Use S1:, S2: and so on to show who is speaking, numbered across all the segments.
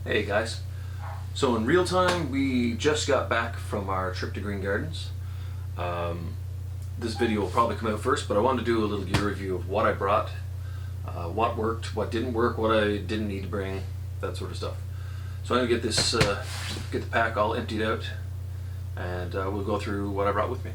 S1: Hey guys. So in real time, we just got back from our trip to Green Gardens. This video will probably come out first, but I wanted to do a little gear review of what I brought, what worked, what didn't work, what I didn't need to bring, that sort of stuff. So I'm gonna get this, get the pack all emptied out, and we'll go through what I brought with me.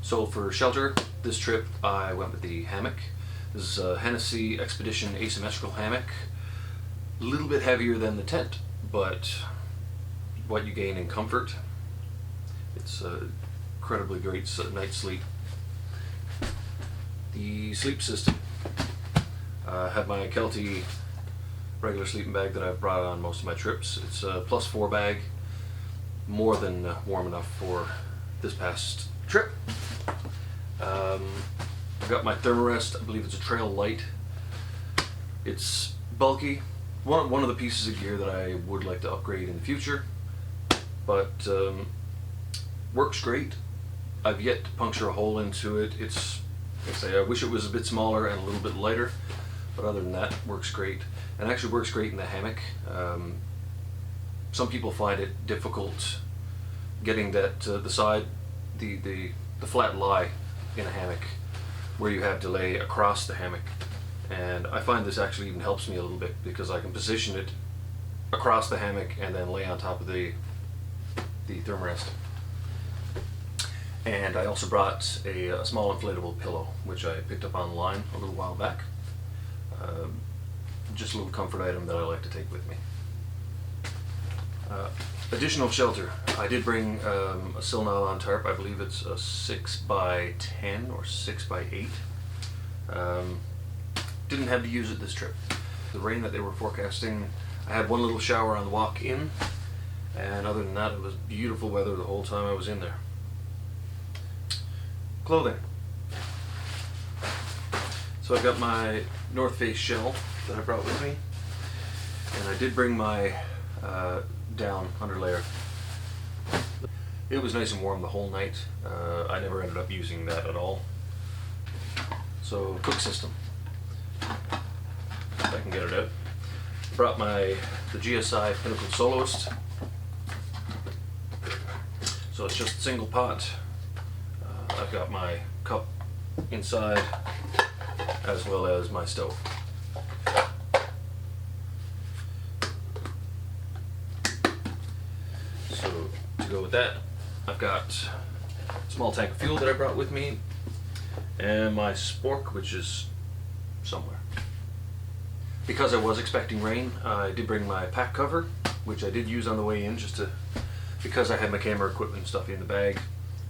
S1: So for shelter, this trip I went with the hammock. This is a Hennessy Expedition asymmetrical hammock. A little bit heavier than the tent, but what you gain in comfort. It's a incredibly great night's sleep. The sleep system. I have my Kelty regular sleeping bag that I've brought on most of my trips. It's a +4 bag, more than warm enough for this past trip. I've got my Thermarest. I believe it's a Trail Light. It's bulky. One of the pieces of gear that I would like to upgrade in the future, but works great. I've yet to puncture a hole into it. I wish it was a bit smaller and a little bit lighter, but other than that, works great. And actually works great in the hammock. Some people find it difficult getting that the side, the flat lie in a hammock where you have to lay across the hammock, and I find this actually even helps me a little bit because I can position it across the hammock and then lay on top of the Thermarest. And I also brought a small inflatable pillow, which I picked up online a little while back. Just a little comfort item that I like to take with me. Additional shelter. I did bring a sill nylon tarp. I believe it's a 6x10 or 6x8. Didn't have to use it this trip. The rain that they were forecasting, I had one little shower on the walk in, and other than that, it was beautiful weather the whole time I was in there. Clothing. So I've got my North Face shell that I brought with me, and I did bring my down underlayer. It was nice and warm the whole night. I never ended up using that at all. So cook system, if I can get it out. Brought the GSI Pinnacle Soloist. So it's just a single pot. I've got my cup inside as well as my stove. So to go with that, I've got a small tank of fuel that I brought with me, and my spork, which is somewhere. Because I was expecting rain, I did bring my pack cover, which I did use on the way in because I had my camera equipment and stuff in the bag,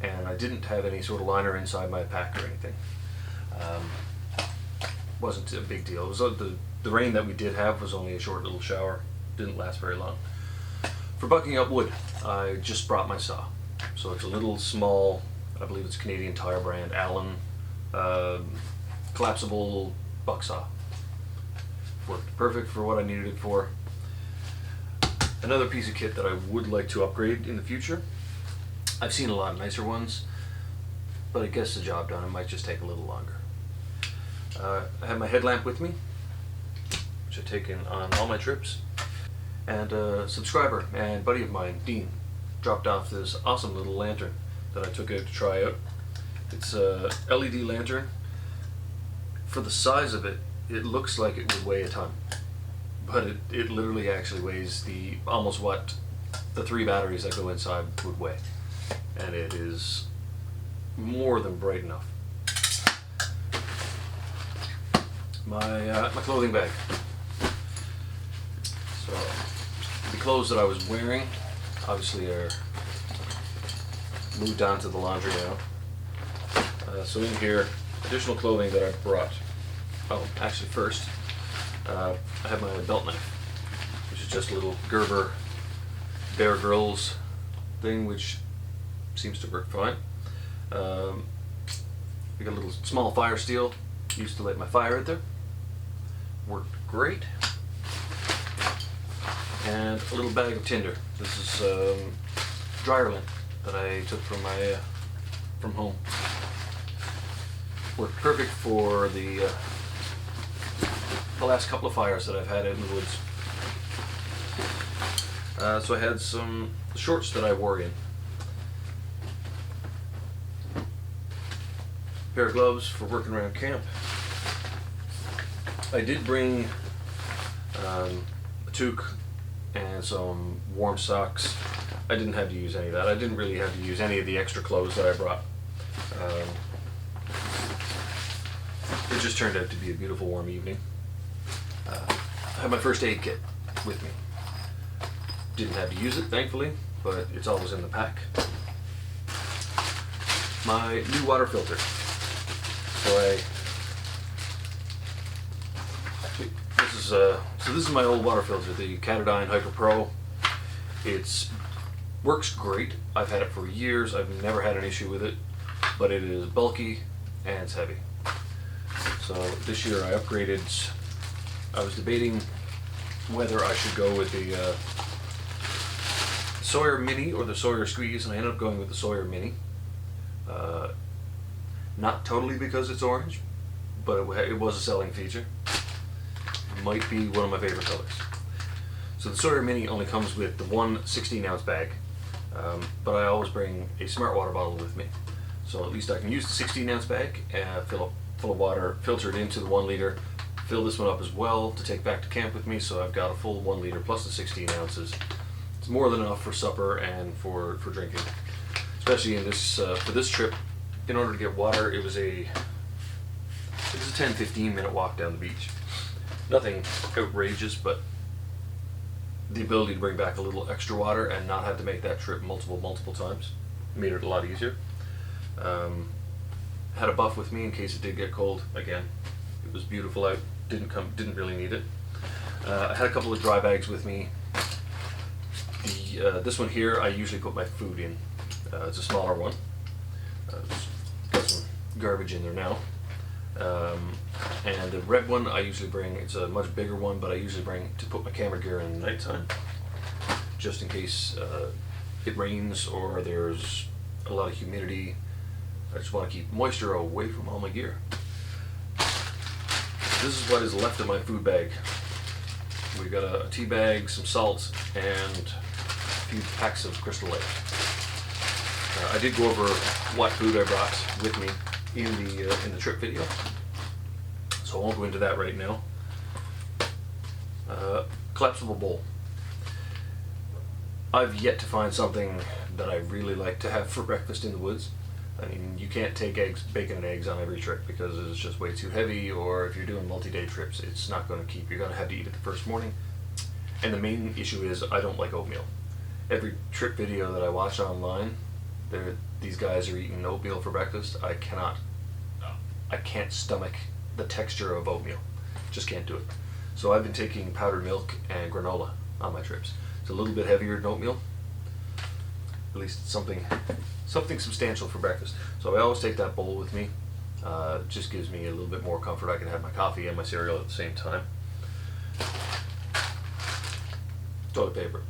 S1: and I didn't have any sort of liner inside my pack or anything. Wasn't a big deal. It was the rain that we did have was only a short little shower. Didn't last very long. For bucking up wood, I just brought my saw. So it's a little small, I believe it's Canadian Tire brand, Allen, collapsible buck saw. Worked perfect for what I needed it for. Another piece of kit that I would like to upgrade in the future. I've seen a lot nicer ones, but it gets the job done. It might just take a little longer. I have my headlamp with me, which I've taken on all my trips. And a subscriber and buddy of mine, Dean, dropped off this awesome little lantern that I took out to try out. It's a LED lantern. For the size of it, it looks like it would weigh a ton, but it literally actually weighs almost what the 3 batteries that go inside would weigh, and it is more than bright enough. My clothing bag. So the clothes that I was wearing obviously are moved on to the laundry now. So in here, additional clothing that I brought. Oh, actually first, I have my belt knife, which is just a little Gerber Bear Grylls thing, which seems to work fine. I got a little small fire steel, used to light my fire out there. Worked great. and a little bag of tinder. This is dryer lint that I took from my from home. Worked perfect for the last couple of fires that I've had out in the woods. So I had some shorts that I wore in. Pair of gloves for working around camp. I did bring a toque and some warm socks. I didn't have to use any of that. I didn't really have to use any of the extra clothes that I brought. It just turned out to be a beautiful warm evening. I had my first aid kit with me. Didn't have to use it, thankfully, but it's always in the pack. My new water filter. This is my old water filter, the Catadine Hyper Pro. It works great. I've had it for years. I've never had an issue with it, but it is bulky and it's heavy. So this year I upgraded. I was debating whether I should go with the Sawyer Mini or the Sawyer Squeeze, and I ended up going with the Sawyer Mini. Not totally because it's orange, but it was a selling feature. Might be one of my favorite colors. So the Sawyer Mini only comes with the one 16-ounce bag, but I always bring a smart water bottle with me. So at least I can use the 16-ounce bag and fill up full of water, filter it into the 1 liter, fill this one up as well to take back to camp with me, so I've got a full 1 liter plus the 16 ounces. It's more than enough for supper and for drinking. Especially in this for this trip, in order to get water, it was a 10-15 minute walk down the beach. Nothing outrageous, but the ability to bring back a little extra water and not have to make that trip multiple times made it a lot easier. Had a buff with me in case it did get cold. Again, it was beautiful out. Didn't really need it. I had a couple of dry bags with me. This one here, I usually put my food in. It's a smaller one. Got some garbage in there now. And the red one I usually bring, it's a much bigger one, but I usually bring to put my camera gear in the nighttime, just in case it rains or there's a lot of humidity. I just want to keep moisture away from all my gear. This is what is left of my food bag. We got a tea bag, some salt, and a few packs of Crystal Light. I did go over what food I brought with me in the trip video, so I won't go into that right now. Collapsible bowl. I've yet to find something that I really like to have for breakfast in the woods. I mean, you can't take bacon and eggs on every trip because it's just way too heavy, or if you're doing multi-day trips, it's not going to keep. You're going to have to eat it the first morning. And the main issue is I don't like oatmeal. Every trip video that I watch online, these guys are eating oatmeal for breakfast. I can't stomach the texture of oatmeal. Just can't do it. So I've been taking powdered milk and granola on my trips. It's a little bit heavier than oatmeal. At least something substantial for breakfast. So I always take that bowl with me. It just gives me a little bit more comfort. I can have my coffee and my cereal at the same time. Toilet paper.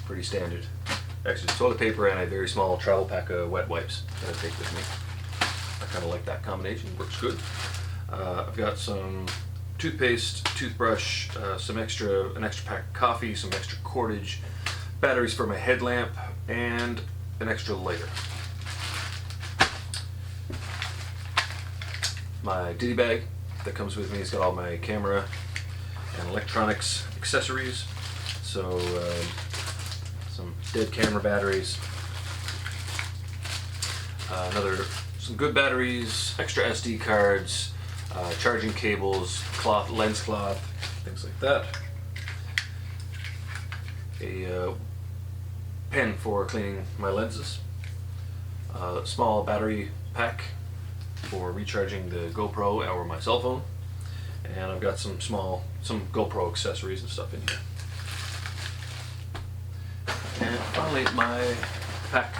S1: Pretty standard. Actually, it's toilet paper and a very small travel pack of wet wipes that I take with me. I kind of like that combination. It works good. I've got some toothpaste, toothbrush, an extra pack of coffee, some extra cordage, batteries for my headlamp, and an extra lighter. My ditty bag that comes with me has got all my camera and electronics accessories. So some dead camera batteries, some good batteries, extra SD cards, charging cables, lens cloth, things like that. A pen for cleaning my lenses. A small battery pack for recharging the GoPro or my cell phone. And I've got some GoPro accessories and stuff in here. And finally, my pack.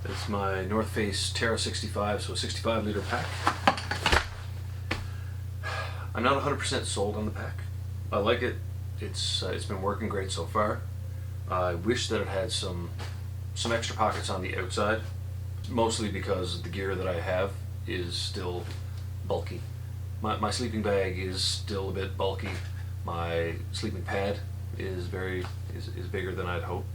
S1: It's my North Face Terra 65, so a 65 liter pack. I'm not 100% sold on the pack. I like it. It's been working great so far. I wish that it had some extra pockets on the outside, mostly because the gear that I have is still bulky. My sleeping bag is still a bit bulky. My sleeping pad is bigger than I'd hoped.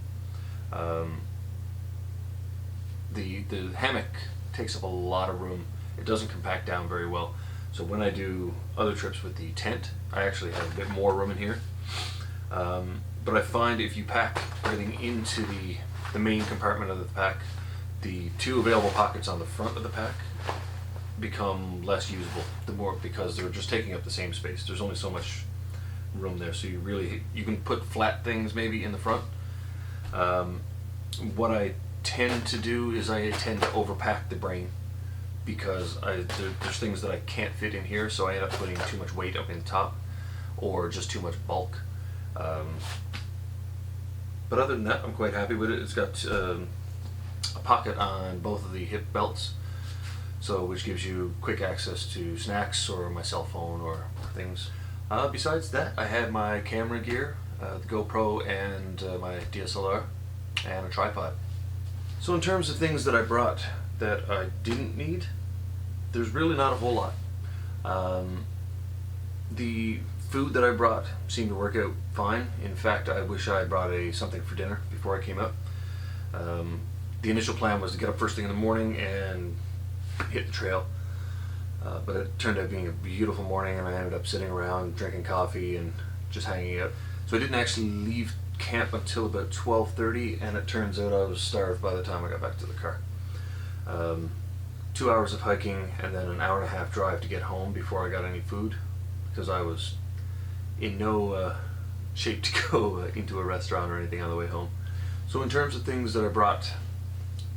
S1: The hammock takes up a lot of room. It doesn't compact down very well. So when I do other trips with the tent, I actually have a bit more room in here. But I find if you pack everything into the main compartment of the pack, the two available pockets on the front of the pack become less usable. Because they're just taking up the same space. There's only so much room there, so you can put flat things maybe in the front. What I tend to do is I tend to overpack the brain, because there's things that I can't fit in here, so I end up putting too much weight up in top or just too much bulk. But other than that, I'm quite happy with it. It's got a pocket on both of the hip belts, which gives you quick access to snacks or my cell phone or things. Besides that, I had my camera gear, the GoPro and my DSLR, and a tripod. So in terms of things that I brought that I didn't need, there's really not a whole lot. The food that I brought seemed to work out fine. In fact, I wish I had brought something for dinner before I came out. The initial plan was to get up first thing in the morning and hit the trail. But it turned out being a beautiful morning, and I ended up sitting around drinking coffee and just hanging out. So I didn't actually leave camp until about 12:30, and it turns out I was starved by the time I got back to the car. 2 hours of hiking and then an hour and a half drive to get home before I got any food, because I was in no shape to go into a restaurant or anything on the way home. So in terms of things that I brought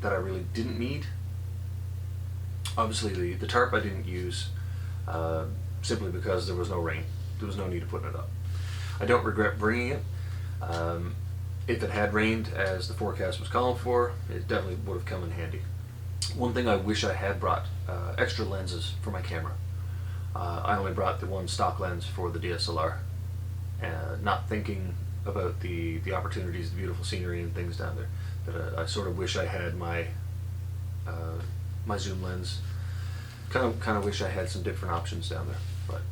S1: that I really didn't need, obviously the tarp I didn't use, simply because there was no rain. There was no need to put it up. I don't regret bringing it. If it had rained, as the forecast was calling for, it definitely would have come in handy. One thing I wish I had brought, extra lenses for my camera. I only brought the one stock lens for the DSLR, not thinking about the opportunities, the beautiful scenery and things down there. But I sort of wish I had my zoom lens. Kind of wish I had some different options down there, but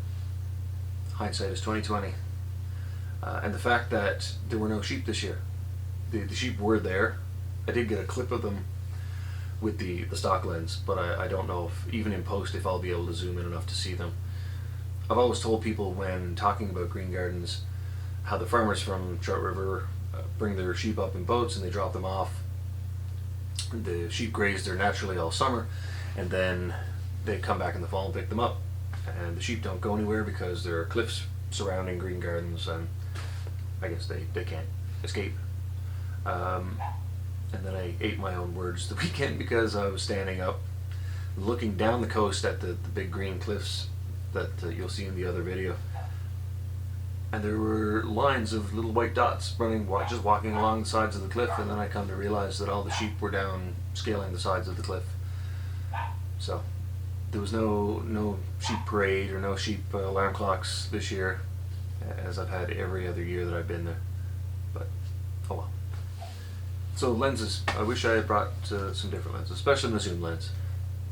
S1: hindsight is 20/20. And the fact that there were no sheep this year. The sheep were there. I did get a clip of them with the stock lens, but I don't know if, even in post, if I'll be able to zoom in enough to see them. I've always told people when talking about green gardens how the farmers from Trout River bring their sheep up in boats and they drop them off. The sheep graze there naturally all summer, and then they come back in the fall and pick them up. And the sheep don't go anywhere because there are cliffs surrounding green gardens, and I guess they can't escape. And then I ate my own words the weekend, because I was standing up looking down the coast at the big green cliffs that you'll see in the other video, and there were lines of little white dots running, just walking along the sides of the cliff, and then I come to realize that all the sheep were down scaling the sides of the cliff. So there was no sheep parade or no sheep alarm clocks this year, as I've had every other year that I've been there. But oh well. So lenses, I wish I had brought some different lenses, especially the zoom lens.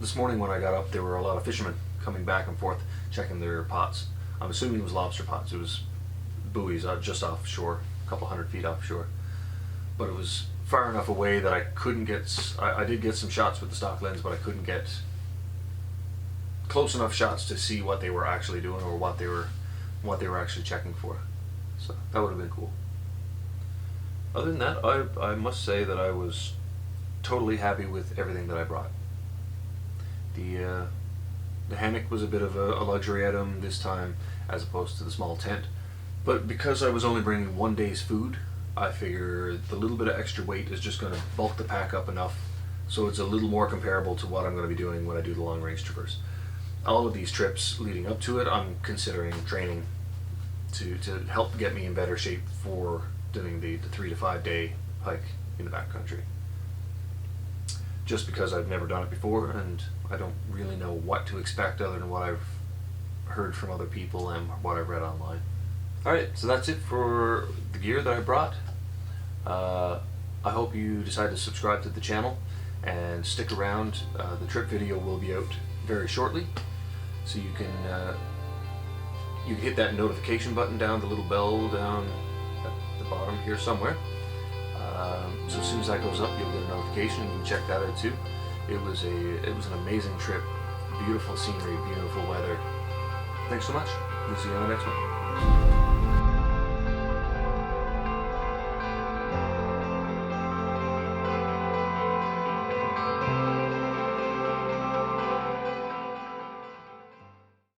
S1: This morning when I got up, there were a lot of fishermen coming back and forth checking their pots. I'm assuming it was lobster pots. It was buoys just offshore, a couple 100 feet offshore. But it was far enough away that I couldn't get, I did get some shots with the stock lens, but I couldn't get close enough shots to see what they were actually doing or what they were actually checking for. So that would have been cool. Other than that, I must say that I was totally happy with everything that I brought. The hammock was a bit of a luxury item this time, as opposed to the small tent. But because I was only bringing 1 day's food, I figure the little bit of extra weight is just going to bulk the pack up enough so it's a little more comparable to what I'm going to be doing when I do the long range traverse. All of these trips leading up to it, I'm considering training to help get me in better shape for doing the 3 to 5 day hike in the backcountry. Just because I've never done it before, and I don't really know what to expect other than what I've heard from other people and what I've read online. Alright, so that's it for the gear that I brought. I hope you decide to subscribe to the channel and stick around. The trip video will be out very shortly, so you can hit that notification button down, the little bell down at the bottom here somewhere. So as soon as that goes up, you'll get a notification, and you can check that out too. It was an amazing trip, beautiful scenery, beautiful weather. Thanks so much. We'll see you on the next one.